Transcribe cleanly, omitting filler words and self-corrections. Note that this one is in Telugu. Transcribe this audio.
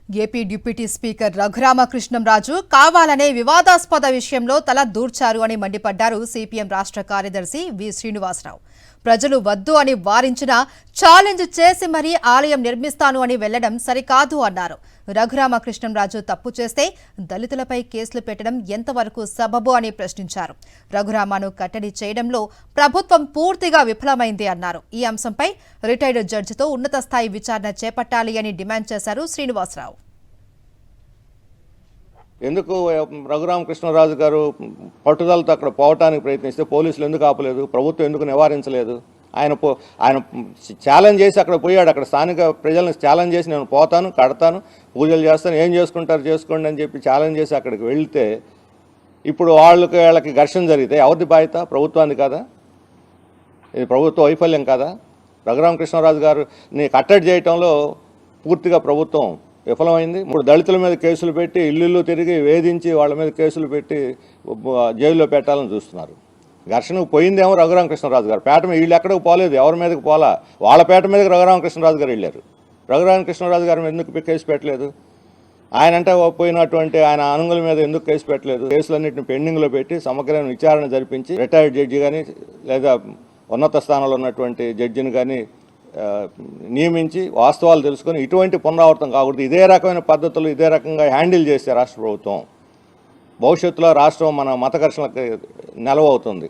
ఏపీ డిప్యూటీ స్పీకర్ రఘురామకృష్ణంరాజు కావాలనే వివాదాస్పద విషయంలో తల దూర్చారు అని మండిపడ్డారు సిపిఎం రాష్ట్ర కార్యదర్శి వి శ్రీనివాసరావు. ప్రజలు వద్దు అని వారించినా ఛాలెంజ్ చేసి మరీ ఆలయం నిర్మిస్తాను అని వెళ్లడం సరికాదు అన్నారు. రఘురామకృష్ణంరాజు తప్పు చేస్తే దళితులపై కేసులు పెట్టడం ఎంతవరకు సబబు అని ప్రశ్నించారు. రఘురామను కట్టడి చేయడంలో ప్రభుత్వం పూర్తిగా విఫలమైంది అన్నారు. ఈ అంశంపై రిటైర్డ్ జడ్జితో ఉన్నత స్థాయి విచారణ చేపట్టాలి అని డిమాండ్ చేశారు శ్రీనివాసరావు. ఎందుకు రఘురామకృష్ణరాజు గారు పట్టుదలతో అక్కడ పోవటానికి ప్రయత్నిస్తే పోలీసులు ఎందుకు ఆపలేదు, ప్రభుత్వం ఎందుకు నివారించలేదు? ఆయన ఛాలెంజ్ చేసి అక్కడ పోయాడు. అక్కడ స్థానిక ప్రజలను ఛాలెంజ్ చేసి నేను పోతాను, కడతాను, పూజలు చేస్తాను, ఏం చేసుకుంటారు చేసుకోండి అని చెప్పి ఛాలెంజ్ చేసి అక్కడికి వెళ్తే ఇప్పుడు వాళ్ళకి ఘర్షణ జరిగితే ఎవరిది బాధ్యత? ప్రభుత్వానికి కదా? ఇది ప్రభుత్వ వైఫల్యం కదా? రఘురామకృష్ణరాజు గారిని కట్టడి చేయటంలో పూర్తిగా ప్రభుత్వం విఫలమైంది. ఇప్పుడు దళితుల మీద కేసులు పెట్టి ఇల్లు తిరిగి వేధించి వాళ్ళ మీద కేసులు పెట్టి జైల్లో పెట్టాలని చూస్తున్నారు. ఘర్షణకు పోయిందేమో రఘురామకృష్ణరాజు గారు. పేట మీద వీళ్ళు ఎక్కడికి పోలేదు, ఎవరి మీదకి పోలా. వాళ్ళ పేట మీదకి రఘురామకృష్ణరాజు గారు వెళ్ళారు. రఘురామకృష్ణరాజు గారి మీద ఎందుకు కేసు పెట్టలేదు? ఆయనంటే పోయినటువంటి ఆయన అనుగుల మీద ఎందుకు కేసు పెట్టలేదు? కేసులన్నింటిని పెండింగ్లో పెట్టి సమగ్రమైన విచారణ జరిపించి రిటైర్డ్ జడ్జి కానీ లేదా ఉన్నత స్థానంలో ఉన్నటువంటి జడ్జిని కానీ నియమించి వాస్తవాలు తెలుసుకొని ఇటువంటి పునరావృతం కాకూడదు. ఇదే రకమైన పద్ధతులు ఇదే రకంగా హ్యాండిల్ చేస్తే రాష్ట్ర ప్రభుత్వం భవిష్యత్తులో రాష్ట్రం మన మత ఘర్షణలకు నెలవవుతుంది.